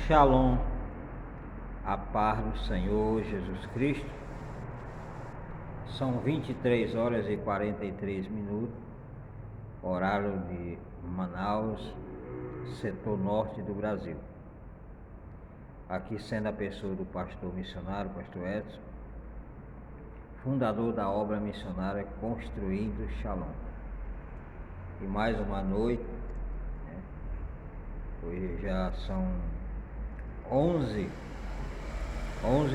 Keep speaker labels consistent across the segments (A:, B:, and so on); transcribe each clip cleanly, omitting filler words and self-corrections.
A: Shalom, a paz do Senhor Jesus Cristo. São 23 horas e 43 minutos, horário de Manaus, setor norte do Brasil. Aqui sendo a pessoa do pastor missionário, pastor Edson, fundador da obra missionária Construindo Shalom. E mais uma noite, né? Hoje já são 11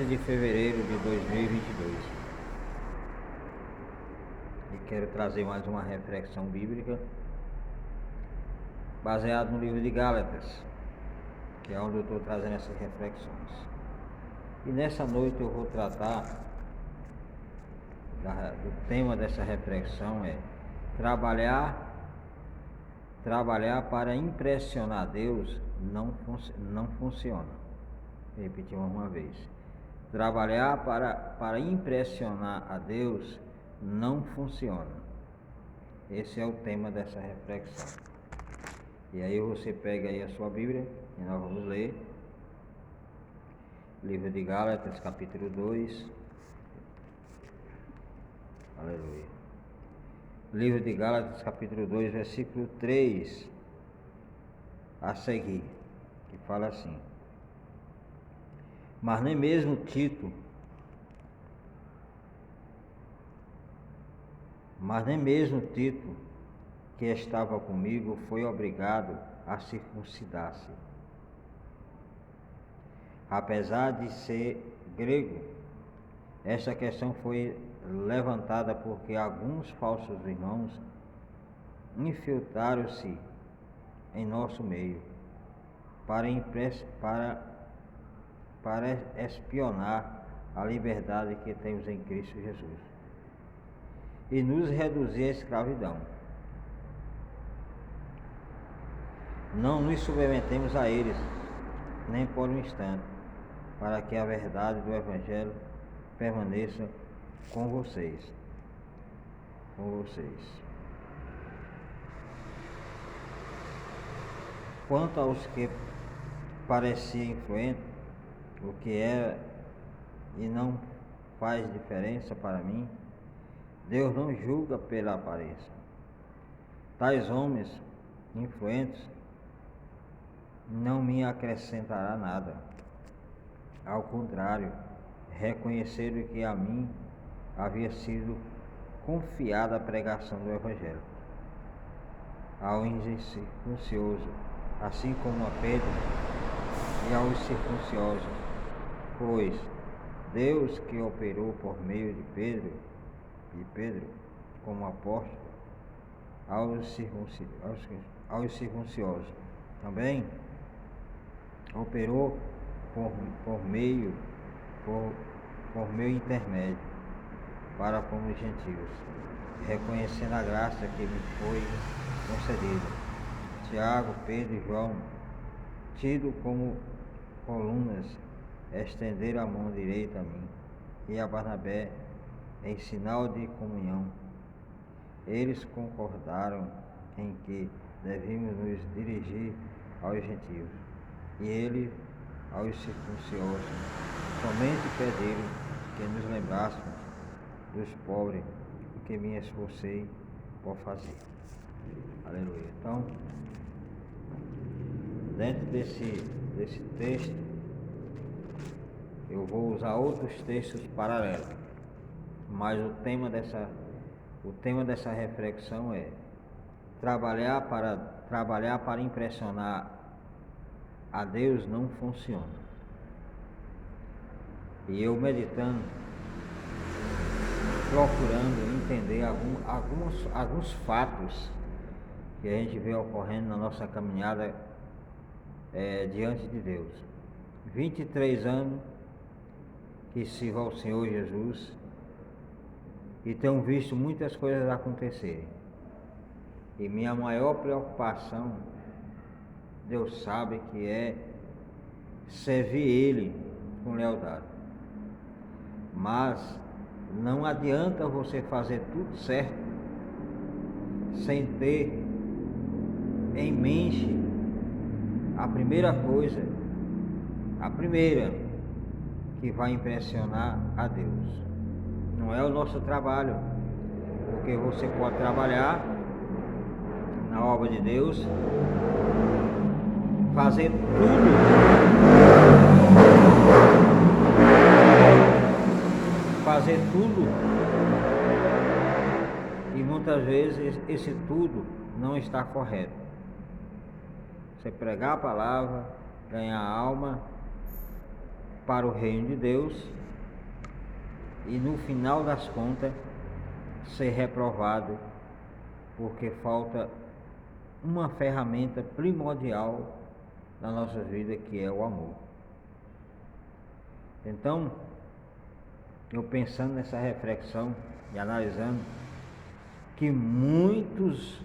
A: de fevereiro de 2022 e quero trazer mais uma reflexão bíblica baseada no livro de Gálatas, que é onde eu estou trazendo essas reflexões. E nessa noite eu vou tratar do tema dessa reflexão é trabalhar para impressionar Deus não funciona. Repetimos uma vez. Trabalhar para impressionar a Deus não funciona. Esse é o tema dessa reflexão. E aí você pega aí a sua Bíblia e nós vamos ler. Livro de Gálatas, capítulo 2. Aleluia. Livro de Gálatas, capítulo 2, versículo 3 a seguir, que fala assim: Mas nem mesmo Tito, que estava comigo, foi obrigado a circuncidar-se. Apesar de ser grego, esta questão foi levantada porque alguns falsos irmãos infiltraram-se em nosso meio para espionar a liberdade que temos em Cristo Jesus e nos reduzir à escravidão. Não nos submetemos a eles, nem por um instante, para que a verdade do Evangelho permaneça com vocês. Quanto aos que pareciam influentes, o que é e não faz diferença para mim, Deus não julga pela aparência. Tais homens influentes não me acrescentará nada. Ao contrário, reconheceram que a mim havia sido confiada a pregação do Evangelho ao incircunciso, assim como a Pedro e aos circuncisos, pois Deus que operou por meio de Pedro como apóstolo aos circuncisos, também operou por meu intermédio para com os gentios, reconhecendo a graça que me foi concedida. Tiago, Pedro e João, tido como colunas, estenderam a mão direita a mim e a Barnabé em sinal de comunhão. Eles concordaram em que devíamos nos dirigir aos gentios, e ele aos circuncisos. Somente pediram que nos lembrássemos dos pobres, o que me esforcei por fazer. Aleluia. Então, dentro desse texto, eu vou usar outros textos paralelos, mas o tema dessa reflexão é trabalhar para impressionar a Deus não funciona. E eu meditando, procurando entender alguns fatos que a gente vê ocorrendo na nossa caminhada diante de Deus. 23 anos que sirvo ao Senhor Jesus e tenho visto muitas coisas acontecerem. E minha maior preocupação, Deus sabe, que é servir Ele com lealdade. Mas não adianta você fazer tudo certo sem ter em mente a primeira coisa A primeira que vai impressionar a Deus. Não é o nosso trabalho, porque você pode trabalhar na obra de Deus, fazer tudo, e muitas vezes esse tudo não está correto. Você pregar a palavra, ganhar alma para o reino de Deus, e no final das contas ser reprovado, porque falta uma ferramenta primordial na nossa vida, que é o amor. Então, eu pensando nessa reflexão e analisando que muitos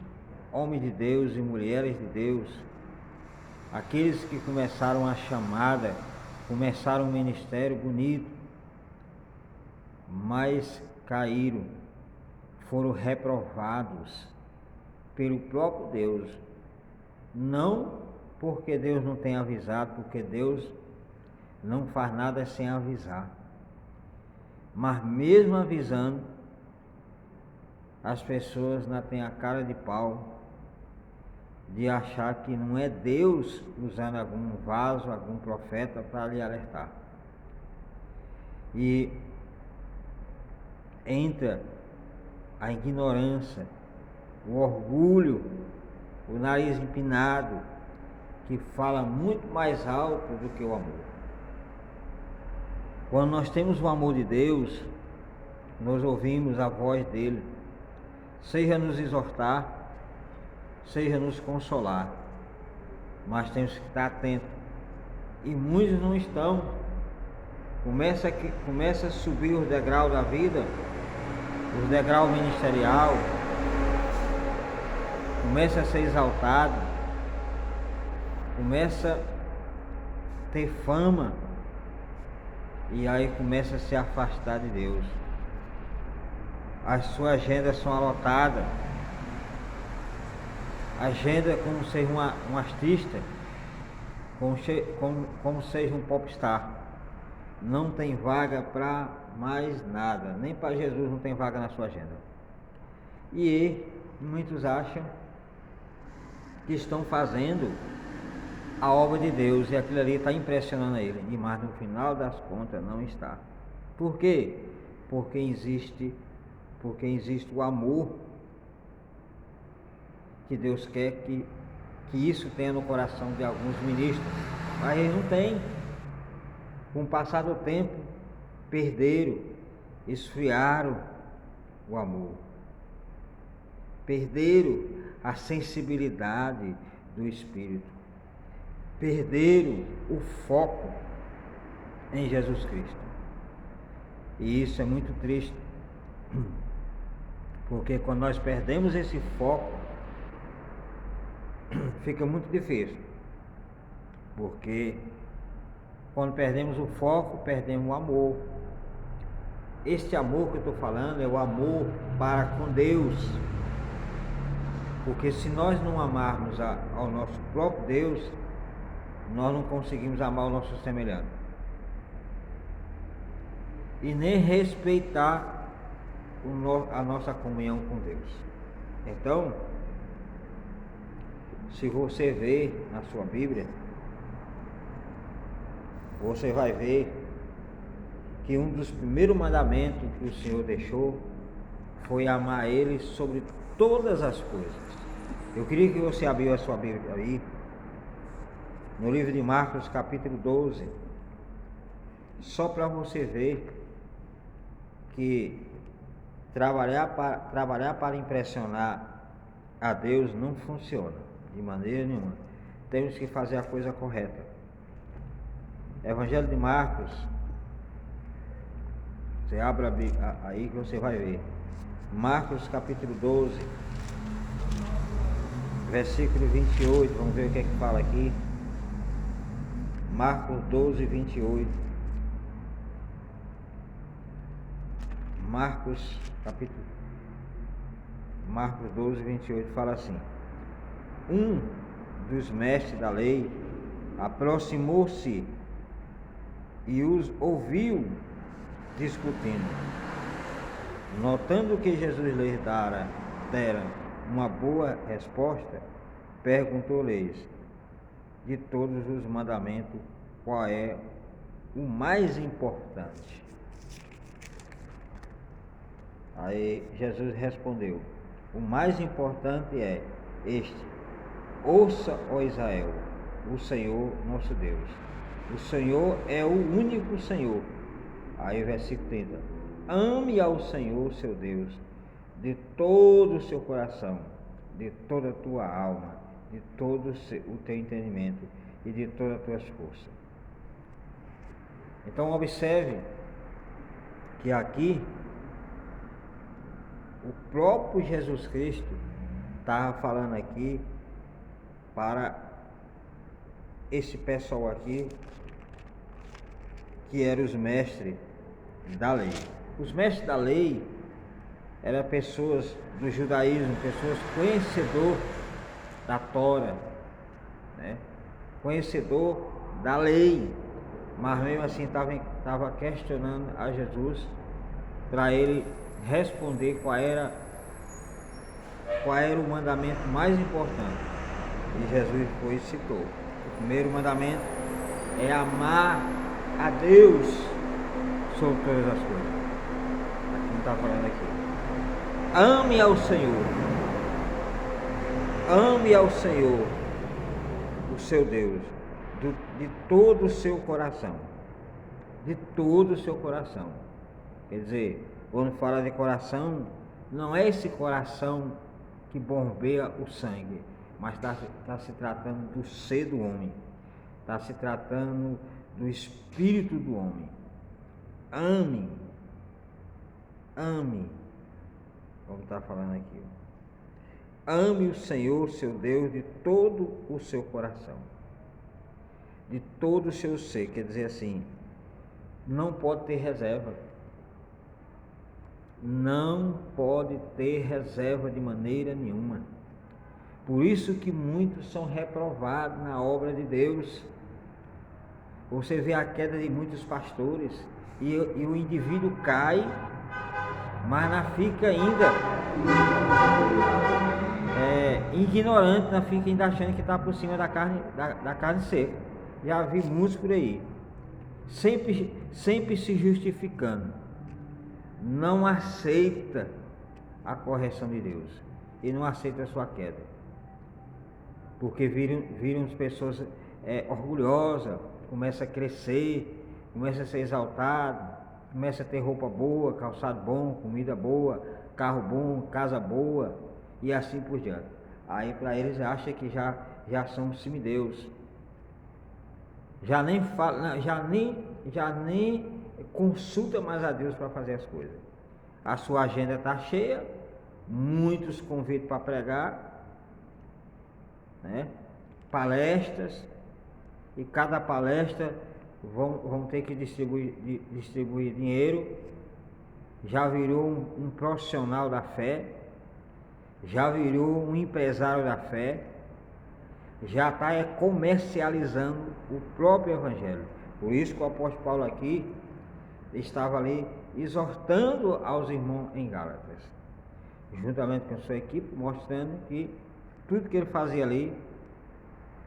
A: homens de Deus e mulheres de Deus, aqueles que começaram a chamada, começaram um ministério bonito, mas caíram, foram reprovados pelo próprio Deus. Não porque Deus não tem avisado, porque Deus não faz nada sem avisar. Mas mesmo avisando, as pessoas não têm a cara de pau de achar que não é Deus usando algum vaso, algum profeta para lhe alertar. E entra a ignorância, o orgulho, o nariz empinado, que fala muito mais alto do que o amor. Quando nós temos o amor de Deus, nós ouvimos a voz dele, seja nos exortar, seja nos consolar, mas temos que estar atentos. E muitos não estão. Começa a subir os degraus da vida, os degraus ministerial, começa a ser exaltado, começa a ter fama, e aí começa a se afastar de Deus. As suas agendas são alotadas, agenda é como ser um artista, como seja um popstar. Não tem vaga para mais nada, nem para Jesus não tem vaga na sua agenda. E muitos acham que estão fazendo a obra de Deus, e aquilo ali está impressionando ele, mas no final das contas não está. Por quê? Porque existe o amor que Deus quer que isso tenha no coração de alguns ministros, mas eles não têm. Com o passar do tempo, perderam, esfriaram o amor, perderam a sensibilidade do Espírito, perderam o foco em Jesus Cristo. E isso é muito triste, porque quando nós perdemos esse foco, fica muito difícil, porque quando perdemos o foco, perdemos o amor. Este amor que eu estou falando é o amor para com Deus, porque se nós não amarmos ao nosso próprio Deus, nós não conseguimos amar o nosso semelhante, e nem respeitar a nossa comunhão com Deus. Então, se você vê na sua Bíblia, você vai ver que um dos primeiros mandamentos que o Senhor deixou foi amar Ele sobre todas as coisas. Eu queria que você abrisse a sua Bíblia aí, no livro de Marcos, capítulo 12, só para você ver que trabalhar para impressionar a Deus não funciona de maneira nenhuma. Temos que fazer a coisa correta. Evangelho de Marcos, você abre aí que você vai ver. Marcos capítulo 12, versículo 28, vamos ver o que é que fala aqui. Marcos 12, 28. Marcos 12, 28 fala assim: um dos mestres da lei aproximou-se e os ouviu discutindo. Notando que Jesus lhes dera uma boa resposta, perguntou-lhes: de todos os mandamentos, qual é o mais importante? Aí Jesus respondeu: o mais importante é este: ouça, ó Israel, o Senhor nosso Deus. O Senhor é o único Senhor. Aí versículo 30. Ame ao Senhor seu Deus de todo o seu coração, de toda a tua alma, de todo o teu entendimento e de todas as tuas forças. Então observe que aqui o próprio Jesus Cristo estava falando aqui para esse pessoal aqui, que eram os mestres da lei. Os mestres da lei eram pessoas do judaísmo, pessoas conhecedor da Tora, né? Conhecedor da lei, mas mesmo assim estava questionando a Jesus para ele responder qual era o mandamento mais importante. E Jesus foi e citou: o primeiro mandamento é amar a Deus sobre todas as coisas. Aqui não está falando aqui. Ame ao Senhor. Ame ao Senhor, o seu Deus, de todo o seu coração. De todo o seu coração. Quer dizer, quando fala de coração, não é esse coração que bombeia o sangue, mas está se tratando do ser do homem. Está se tratando do espírito do homem. Ame. Ame. Como está falando aqui. Ame o Senhor, seu Deus, de todo o seu coração. De todo o seu ser. Quer dizer assim, não pode ter reserva. Não pode ter reserva de maneira nenhuma. Por isso que muitos são reprovados na obra de Deus. Você vê a queda de muitos pastores e o indivíduo cai, mas não fica ainda ignorante, não fica ainda achando que está por cima da carne seca. Já vi muitos por aí, sempre se justificando, não aceita a correção de Deus e não aceita a sua queda, porque viram as pessoas orgulhosas, começa a crescer, começa a ser exaltado, começa a ter roupa boa, calçado bom, comida boa, carro bom, casa boa e assim por diante. Aí para eles acha que já são semideus. Já nem fala, já nem consulta mais a Deus para fazer as coisas. A sua agenda está cheia, muitos convites para pregar, né? Palestras, e cada palestra vão ter que distribuir dinheiro. Já virou um profissional da fé, já virou um empresário da fé, já está comercializando o próprio Evangelho. Por isso que o apóstolo Paulo aqui estava ali exortando aos irmãos em Gálatas, juntamente com a sua equipe, mostrando que tudo que ele fazia ali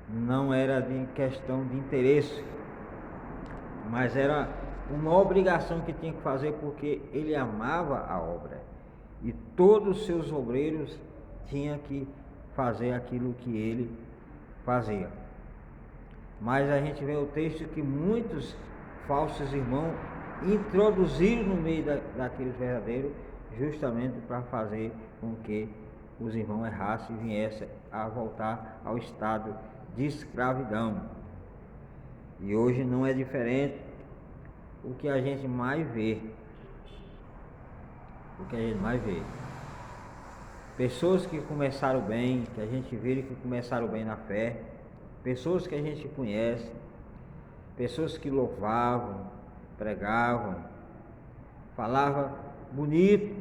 A: não era de questão de interesse, mas era uma obrigação que tinha que fazer, porque ele amava a obra e todos os seus obreiros tinham que fazer aquilo que ele fazia. Mas a gente vê o texto que muitos falsos irmãos introduziram no meio daqueles verdadeiros, justamente para fazer com que os irmãos errassem e viessem a voltar ao estado de escravidão. E hoje não é diferente. O que a gente mais vê, pessoas que começaram bem, que a gente vê que começaram bem na fé, pessoas que a gente conhece, pessoas que louvavam, pregavam, falavam bonito,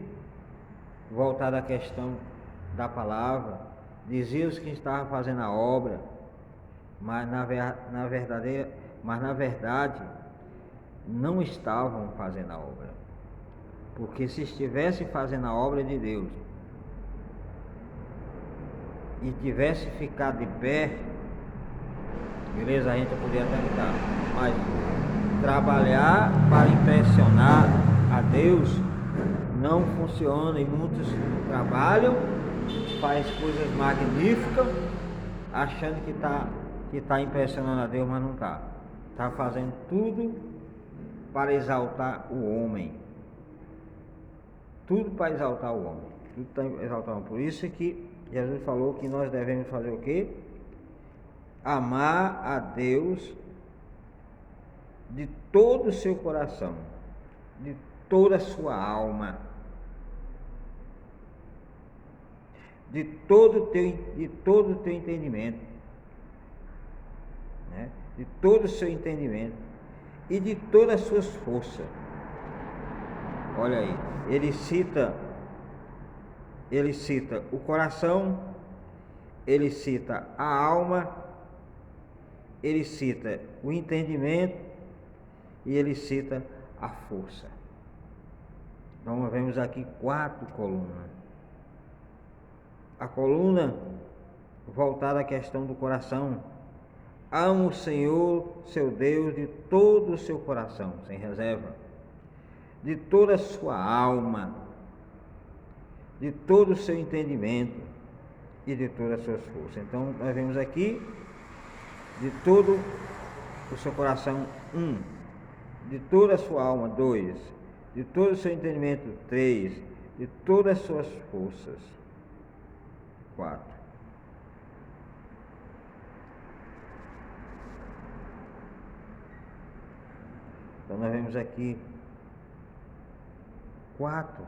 A: voltado à questão da palavra, diziam que estavam fazendo a obra, mas na verdade não estavam fazendo a obra. Porque se estivessem fazendo a obra de Deus e tivesse ficado de pé, beleza, a gente podia até ficar, mas trabalhar para impressionar a Deus não funciona, e muitos trabalham, faz coisas magníficas, achando que tá impressionando a Deus, mas não está. Está fazendo tudo para exaltar o homem. Tudo para exaltar o homem. Tudo para exaltar o homem. Por isso que Jesus falou que nós devemos fazer o quê? Amar a Deus de todo o seu coração, de toda a sua alma, de todo o teu entendimento, né? De todo o seu entendimento e de todas as suas forças. Olha aí, ele cita o coração, ele cita a alma, ele cita o entendimento e ele cita a força. Então nós vemos aqui 4 colunas. A coluna voltada à questão do coração. Ama o Senhor, seu Deus, de todo o seu coração, sem reserva, de toda a sua alma, de todo o seu entendimento e de todas as suas forças. Então nós vemos aqui de todo o seu coração, 1, de toda a sua alma, 2, de todo o seu entendimento, 3, de todas as suas forças, 4. Então nós vemos aqui 4.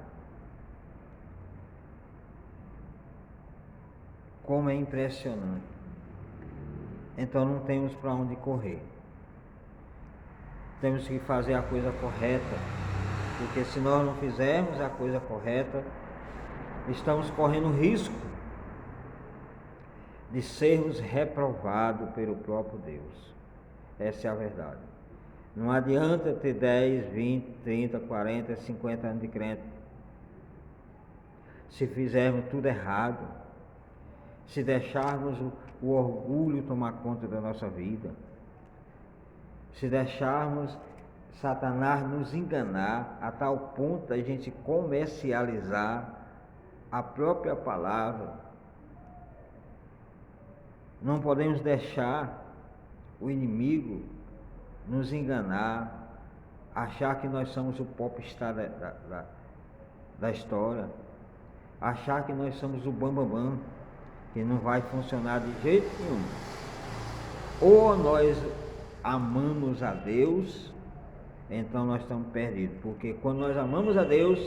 A: Como é impressionante. Então não temos para onde correr. Temos que fazer a coisa correta, porque se nós não fizermos a coisa correta, estamos correndo risco de sermos reprovados pelo próprio Deus. Essa é a verdade. Não adianta ter 10, 20, 30, 40, 50 anos de crente se fizermos tudo errado, se deixarmos o orgulho tomar conta da nossa vida, se deixarmos Satanás nos enganar a tal ponto da gente comercializar a própria palavra. Não podemos deixar o inimigo nos enganar, achar que nós somos o popstar da história, achar que nós somos o bambambam, que não vai funcionar de jeito nenhum. Ou nós amamos a Deus, então nós estamos perdidos, porque quando nós amamos a Deus,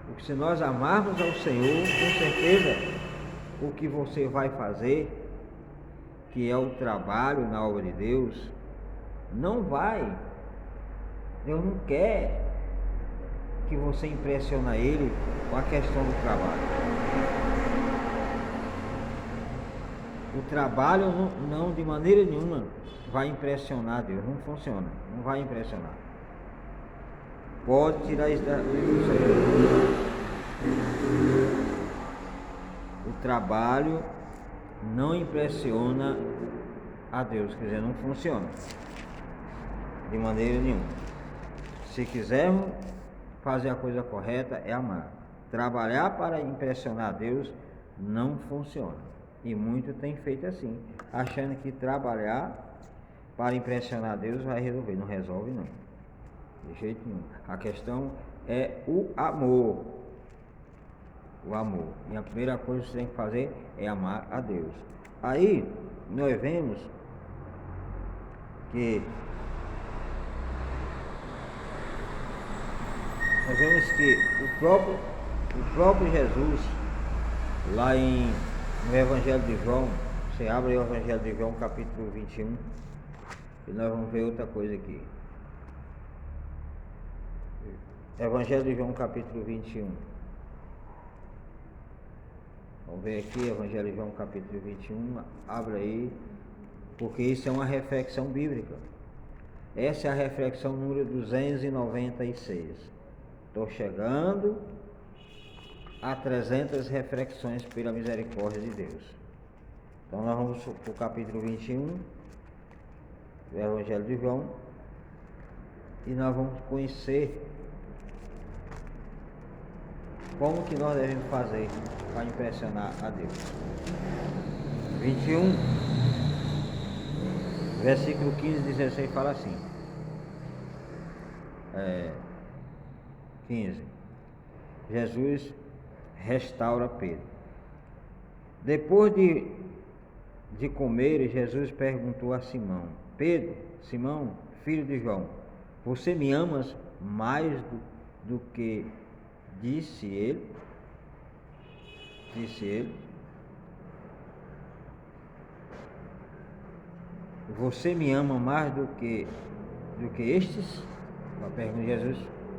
A: porque se nós amarmos ao Senhor, com certeza o que você vai fazer, que é o trabalho na obra de Deus, não vai. Deus não quer que você impressione Ele com a questão do trabalho. O trabalho não de maneira nenhuma vai impressionar Deus, não funciona, não vai impressionar. Pode tirar isso do Senhor. O trabalho não impressiona a Deus, quer dizer, não funciona de maneira nenhuma. Se quisermos fazer a coisa correta, é amar. Trabalhar para impressionar a Deus não funciona. E muito tem feito assim, achando que trabalhar para impressionar a Deus vai resolver. Não resolve não, de jeito nenhum. A questão é o amor. O amor. E a primeira coisa que você tem que fazer é amar a Deus. Aí nós vemos que o próprio Jesus, lá no Evangelho de João, você abre o Evangelho de João, capítulo 21, e nós vamos ver outra coisa aqui. Evangelho de João, capítulo 21. Vamos ver aqui, Evangelho de João, capítulo 21, abre aí, porque isso é uma reflexão bíblica. Essa é a reflexão número 296. Estou chegando a 300 reflexões pela misericórdia de Deus. Então nós vamos para o capítulo 21 do Evangelho de João e nós vamos conhecer como que nós devemos fazer para impressionar a Deus. 21, versículo 15 e 16 fala assim. 15. Jesus restaura Pedro. Depois de comer, Jesus perguntou a Simão: Pedro, Simão, filho de João, você me amas mais do que disse ele? Você me ama mais do que estes? A pergunta de Jesus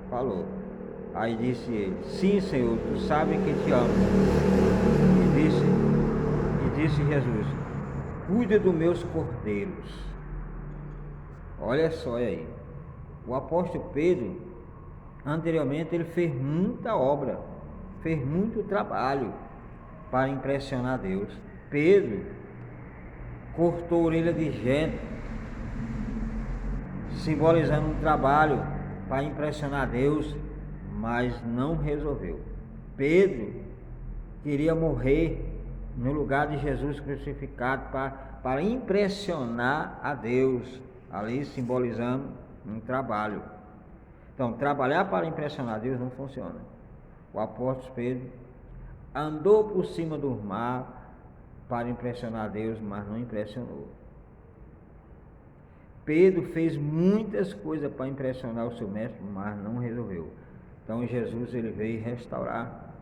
A: falou. Aí disse ele: sim, Senhor, tu sabes que te amo. E disse Jesus: cuida dos meus cordeiros. Olha só aí. O apóstolo Pedro, anteriormente, ele fez muita obra, fez muito trabalho para impressionar Deus. Pedro cortou a orelha de gente, simbolizando um trabalho para impressionar Deus, mas não resolveu. Pedro queria morrer no lugar de Jesus crucificado para impressionar a Deus, ali simbolizando um trabalho. Então, trabalhar para impressionar Deus não funciona. O apóstolo Pedro andou por cima do mar para impressionar Deus, mas não impressionou. Pedro fez muitas coisas para impressionar o seu mestre, mas não resolveu. Então Jesus ele veio restaurar.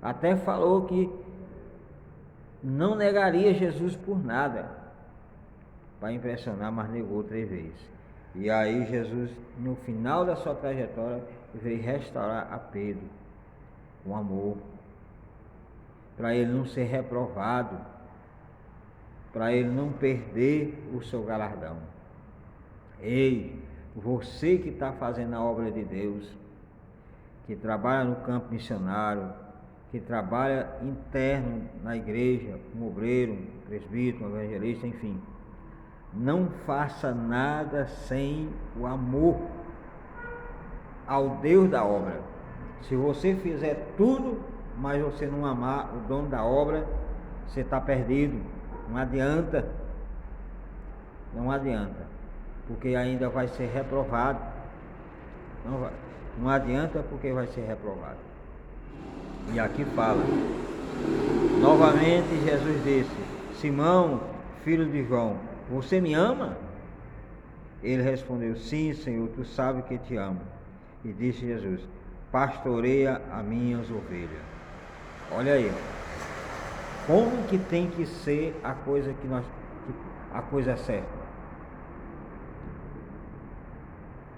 A: Até falou que não negaria Jesus por nada para impressionar, mas negou 3 vezes. E aí Jesus, no final da sua trajetória, veio restaurar a Pedro com amor, para ele não ser reprovado, para ele não perder o seu galardão. Ei, você que está fazendo a obra de Deus, que trabalha no campo missionário, que trabalha interno na igreja, como obreiro, presbítero, evangelista, enfim, não faça nada sem o amor ao Deus da obra. Se você fizer tudo, mas você não amar o dono da obra, você está perdido. Não adianta, porque ainda vai ser reprovado. Não adianta, porque vai ser reprovado. E aqui fala, novamente Jesus disse: Simão, filho de João, você me ama? Ele respondeu: sim, Senhor, tu sabes que te amo. E disse Jesus: pastoreia as minhas ovelhas. Olha aí, como que tem que ser a coisa a coisa certa.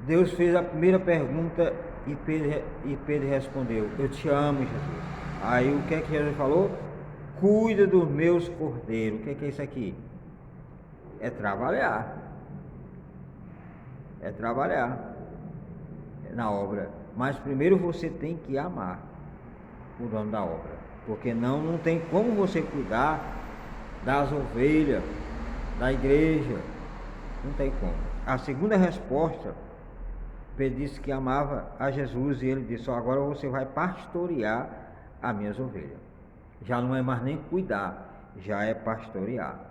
A: Deus fez a primeira pergunta e Pedro respondeu: eu te amo, Jesus. Aí o que é que Jesus falou? Cuida dos meus cordeiros. O que é isso aqui? É trabalhar na obra, mas primeiro você tem que amar o dono da obra, porque não tem como você cuidar das ovelhas da igreja, não tem como. A segunda resposta, Pedro disse que amava a Jesus e ele disse: agora você vai pastorear as minhas ovelhas. Já não é mais nem cuidar, já é pastorear.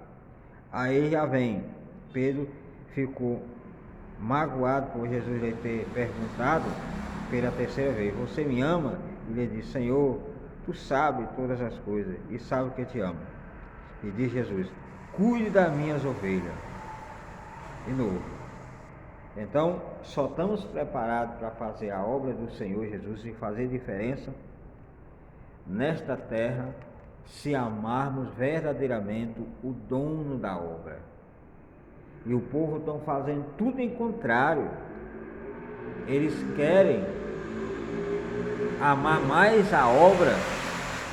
A: Aí já vem, Pedro ficou magoado por Jesus lhe ter perguntado pela 3ª vez: você me ama? E ele disse: Senhor, tu sabes todas as coisas e sabes que te amo. E diz Jesus: cuide das minhas ovelhas. De novo. Então, só estamos preparados para fazer a obra do Senhor Jesus e fazer diferença nesta terra se amarmos verdadeiramente o dono da obra. E o povo estão fazendo tudo em contrário. Eles querem amar mais a obra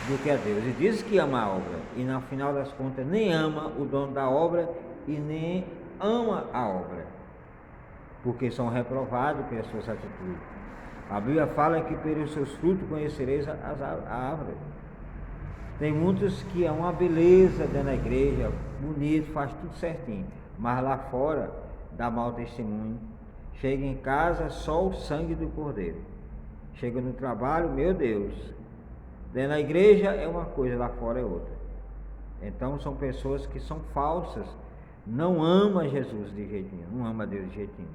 A: do que a Deus. E diz que ama a obra, e no final das contas nem ama o dono da obra e nem ama a obra. porque são reprovados pelas suas atitudes. A Bíblia fala que pelos seus frutos conhecereis a árvore. Tem muitos que é uma beleza dentro da igreja, bonito, faz tudo certinho, mas lá fora dá mau testemunho. Chega em casa, só o sangue do cordeiro. Chega no trabalho, meu Deus. Dentro da igreja é uma coisa, lá fora é outra. Então são pessoas que são falsas, não ama Jesus de jeito nenhum, não ama Deus de jeito nenhum.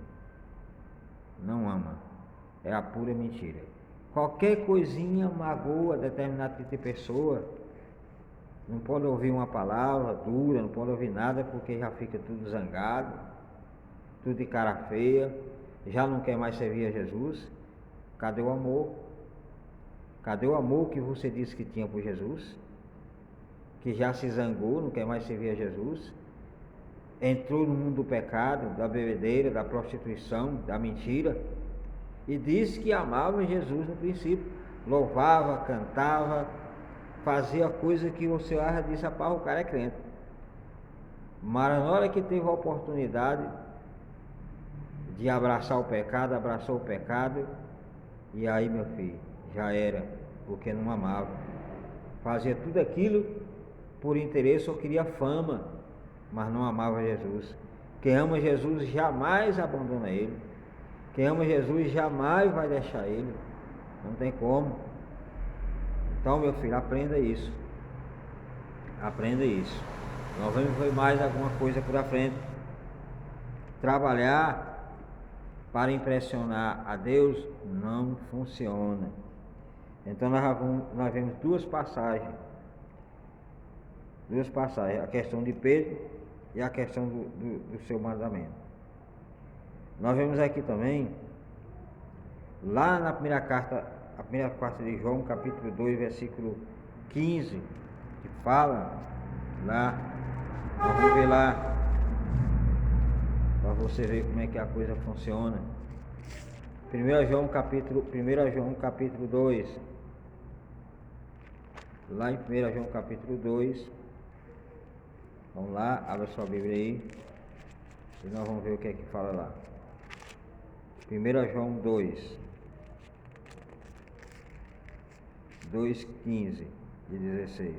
A: Não ama. É a pura mentira. Qualquer coisinha magoa determinado tipo de pessoa. Não pode ouvir uma palavra dura, não pode ouvir nada, porque já fica tudo zangado, tudo de cara feia, já não quer mais servir a Jesus. Cadê o amor? Cadê o amor que você disse que tinha por Jesus? Que já se zangou, não quer mais servir a Jesus? Entrou no mundo do pecado, da bebedeira, da prostituição, da mentira, e disse que amava Jesus no princípio, louvava, cantava, fazia coisa que o Senhor já disse: rapaz, o cara é crente. Mas na hora que teve a oportunidade de abraçar o pecado, abraçou o pecado, e aí, meu filho, já era, porque não amava. Fazia tudo aquilo por interesse, ou queria fama, mas não amava Jesus. Quem ama Jesus jamais abandona ele. Quem ama Jesus jamais vai deixar ele. Não tem como. Então, meu filho, aprenda isso. Aprenda isso. Nós vamos ver mais alguma coisa por a frente. Trabalhar para impressionar a Deus não funciona. Então nós vemos duas passagens. A questão de Pedro e a questão do seu mandamento. Nós vemos aqui também, lá na primeira carta de João, capítulo 2, versículo 15, que fala lá, vamos ver lá, para você ver como é que a coisa funciona. 1 João capítulo 2, lá em 1 João capítulo 2, vamos lá, abra sua Bíblia aí, e nós vamos ver o que é que fala lá. 1 João 2:15 e 16.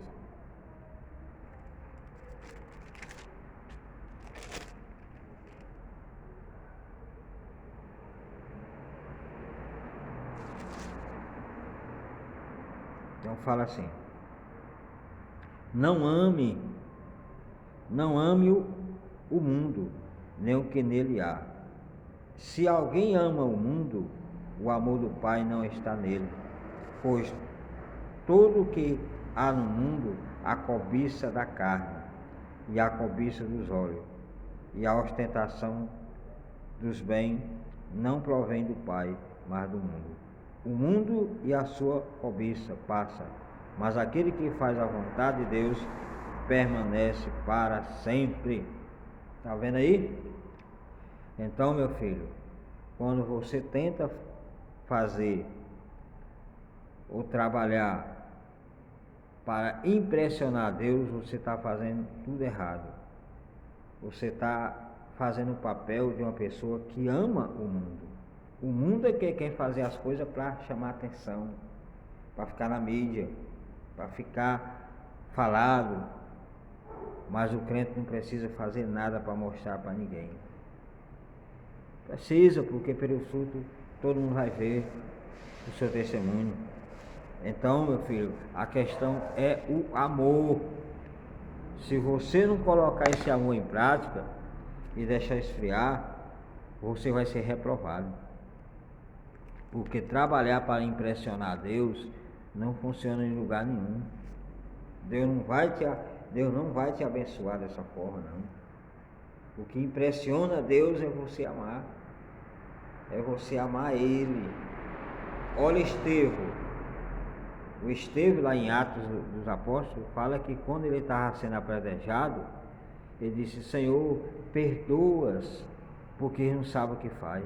A: Então fala assim: não ame o mundo, nem o que nele há. Se alguém ama o mundo, o amor do Pai não está nele, pois tudo o que há no mundo, a cobiça da carne, e a cobiça dos olhos, e a ostentação dos bens, não provém do Pai, mas do mundo. O mundo e a sua cobiça passa, mas aquele que faz a vontade de Deus permanece para sempre. Está vendo aí? Então, meu filho, quando você tenta fazer ou trabalhar para impressionar Deus, você está fazendo tudo errado. Você está fazendo o papel de uma pessoa que ama o mundo. O mundo é que quer fazer as coisas para chamar atenção, para ficar na mídia, para ficar falado. Mas o crente não precisa fazer nada para mostrar para ninguém. Precisa, porque pelo fruto todo mundo vai ver o seu testemunho. Então, meu filho, a questão é o amor. Se você não colocar esse amor em prática e deixar esfriar, você vai ser reprovado. Porque trabalhar para impressionar Deus não funciona em lugar nenhum. Deus não vai te abençoar dessa forma, não. O que impressiona Deus é você amar. É você amar Ele. Olha Estevão. O Estevão, lá em Atos dos Apóstolos, fala que quando ele estava sendo apedrejado, ele disse: Senhor, perdoa-as, porque eles não sabem o que faz.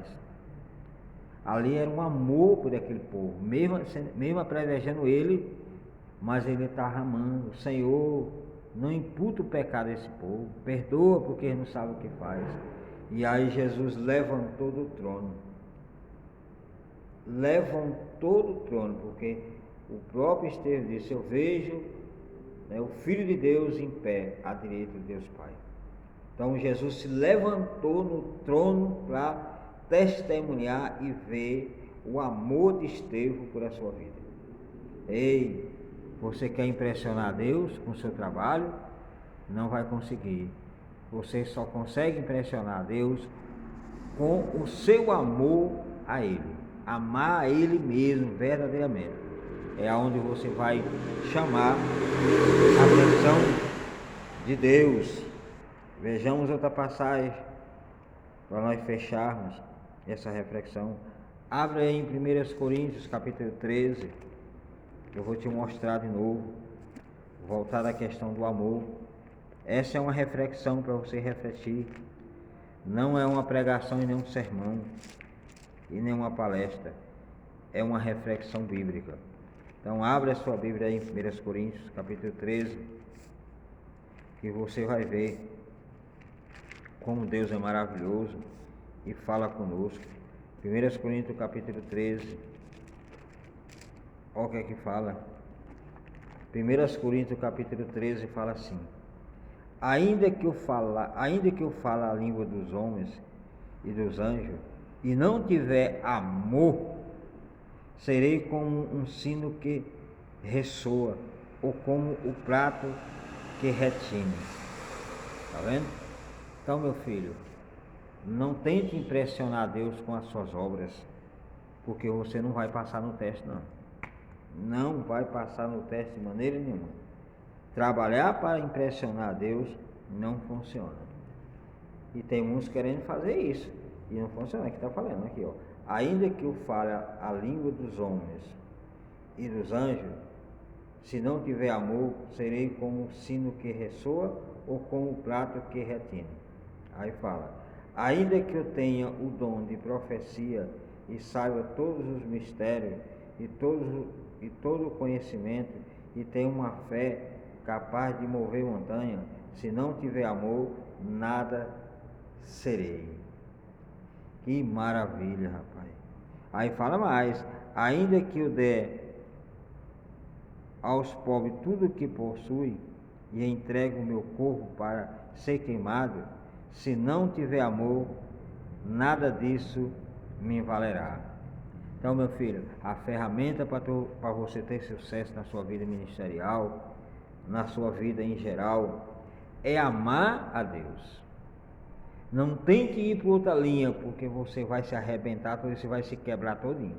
A: Ali era um amor por aquele povo, mesmo apedrejando ele, mas ele estava amando. Senhor, não imputa o pecado desse povo, perdoa, porque eles não sabem o que faz. E aí Jesus levantou do trono. Levantou do trono, porque o próprio Estevão disse: eu vejo, né, o Filho de Deus em pé, à direita de Deus Pai. Então Jesus se levantou no trono para testemunhar e ver o amor de Estevão por a sua vida. Ei, você quer impressionar Deus com o seu trabalho? Não vai conseguir. Você só consegue impressionar Deus com o seu amor a Ele. Amar a Ele mesmo, verdadeiramente. É onde você vai chamar a atenção de Deus. Vejamos outra passagem para nós fecharmos essa reflexão. Abre aí em 1 Coríntios capítulo 13. Eu vou te mostrar de novo. Voltar à questão do amor. Essa é uma reflexão para você refletir. Não é uma pregação e nem um sermão e nem uma palestra. É uma reflexão bíblica. Então abre a sua Bíblia aí em 1 Coríntios capítulo 13, que você vai ver como Deus é maravilhoso e fala conosco. 1 Coríntios capítulo 13. Olha o que é que fala. 1 Coríntios capítulo 13 fala assim: ainda que eu fale a língua dos homens e dos anjos, e não tiver amor, serei como um sino que ressoa, ou como o prato que retine. Está vendo? Então, meu filho, não tente impressionar Deus com as suas obras, porque você não vai passar no teste, não. Não vai passar no teste de maneira nenhuma. Trabalhar para impressionar Deus não funciona. E tem muitos querendo fazer isso, e não funciona. Aqui está falando, aqui, ó. Ainda que eu fale a língua dos homens e dos anjos, se não tiver amor, serei como o sino que ressoa, ou como o prato que retine. Aí fala: ainda que eu tenha o dom de profecia e saiba todos os mistérios e todo o conhecimento, e tenha uma fé capaz de mover montanha, se não tiver amor, nada serei. Que maravilha, rapaz. Aí fala mais: ainda que eu der aos pobres tudo o que possui e entregue o meu corpo para ser queimado, se não tiver amor, nada disso me valerá. Então, meu filho, a ferramenta para você ter sucesso na sua vida ministerial, na sua vida em geral, é amar a Deus. Não tente ir por outra linha, porque você vai se arrebentar, você vai se quebrar todinho.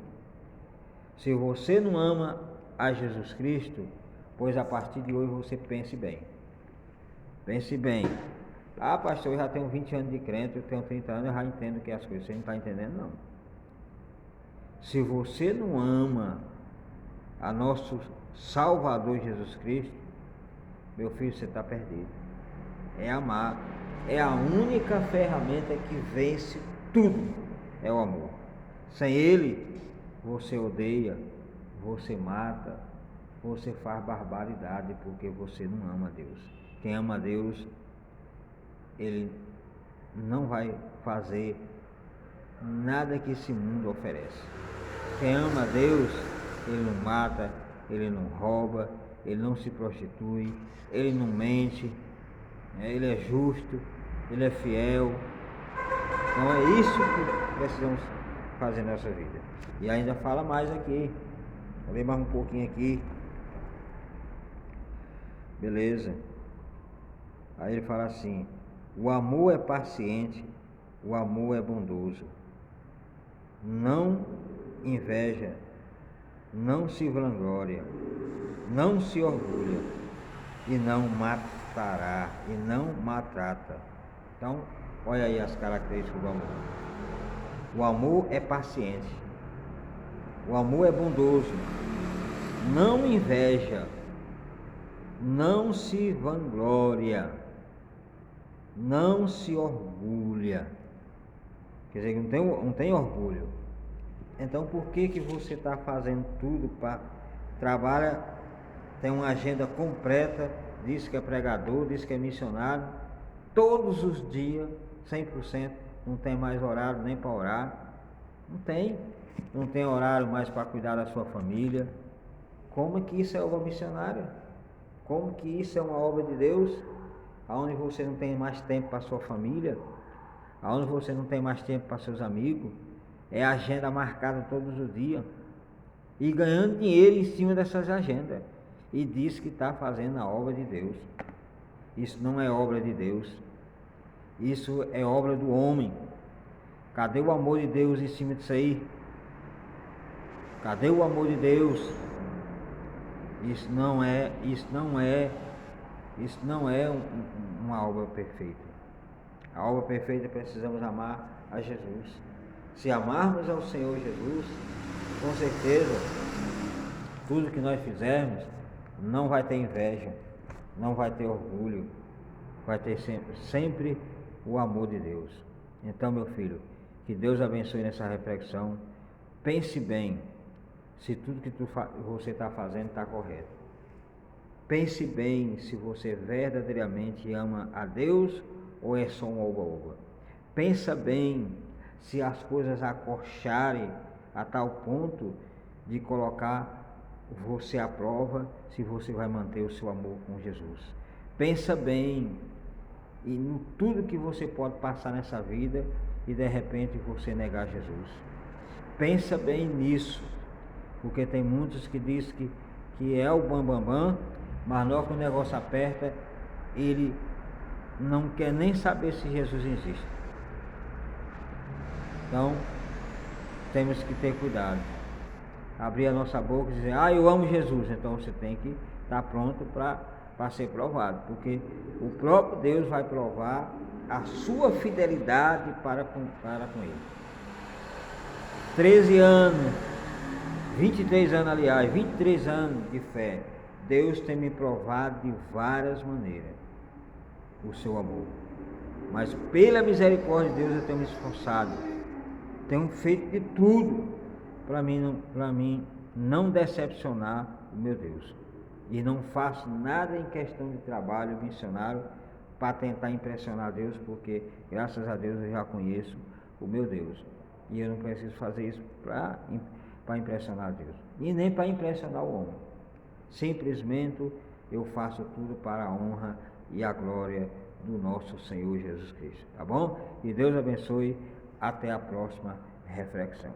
A: Se você não ama a Jesus Cristo, pois a partir de hoje você pense bem. Pense bem. Ah, pastor, eu já tenho 20 anos de crente, eu tenho 30 anos, eu já entendo que as coisas. Você não está entendendo, não. Se você não ama a nosso Salvador Jesus Cristo, meu filho, você está perdido. É amar. É a única ferramenta que vence tudo. É o amor. Sem ele, você odeia, você mata, você faz barbaridade, porque você não ama Deus. Quem ama Deus, ele não vai fazer nada que esse mundo oferece. Quem ama a Deus, ele não mata, ele não rouba, ele não se prostitui, ele não mente, ele é justo, ele é fiel. Então é isso que precisamos fazer na nossa vida. E ainda fala mais aqui. Vou ler mais um pouquinho aqui. Beleza. Aí ele fala assim: o amor é paciente, o amor é bondoso, não inveja, não se vangloria, não se orgulha, e não matará, e não maltrata. Então, olha aí as características do amor. O amor é paciente, o amor é bondoso, não inveja, não se vangloria, não se orgulha. Quer dizer, não tem orgulho. Então por que você está fazendo tudo para trabalha, tem uma agenda completa, diz que é pregador, diz que é missionário, todos os dias, 100%, não tem mais horário nem para orar, não tem horário mais para cuidar da sua família. Como é que isso é obra missionária? Como que isso é uma obra de Deus? Aonde você não tem mais tempo para sua família, aonde você não tem mais tempo para seus amigos, é agenda marcada todos os dias, e ganhando dinheiro em cima dessas agendas, e diz que está fazendo a obra de Deus. Isso não é obra de Deus, isso é obra do homem. Cadê o amor de Deus em cima disso aí? Cadê o amor de Deus? Isso não é uma obra perfeita. A obra perfeita, precisamos amar a Jesus. Se amarmos ao Senhor Jesus, com certeza, tudo que nós fizermos, não vai ter inveja, não vai ter orgulho, vai ter sempre o amor de Deus. Então, meu filho, que Deus abençoe nessa reflexão. Pense bem se tudo que você está fazendo está correto. Pense bem se você verdadeiramente ama a Deus ou é só um oba-oba. Pensa bem se as coisas acorcharem a tal ponto de colocar você à prova, se você vai manter o seu amor com Jesus. Pensa bem em tudo que você pode passar nessa vida e de repente você negar Jesus. Pensa bem nisso, porque tem muitos que dizem que é o bambambam, mas logo que o negócio aperta, ele não quer nem saber se Jesus existe. Então, temos que ter cuidado. Abrir a nossa boca e dizer, eu amo Jesus. Então você tem que estar pronto para ser provado, porque o próprio Deus vai provar a sua fidelidade para com Ele. 13 anos, 23 anos, aliás, 23 anos de fé, Deus tem me provado de várias maneiras o seu amor. Mas pela misericórdia de Deus eu tenho me esforçado, tenho feito de tudo para mim não decepcionar o meu Deus. E não faço nada em questão de trabalho missionário para tentar impressionar Deus, porque graças a Deus eu já conheço o meu Deus. E eu não preciso fazer isso para impressionar Deus. E nem para impressionar o homem. Simplesmente eu faço tudo para a honra e a glória do nosso Senhor Jesus Cristo. Tá bom? Que Deus abençoe. Até a próxima reflexão.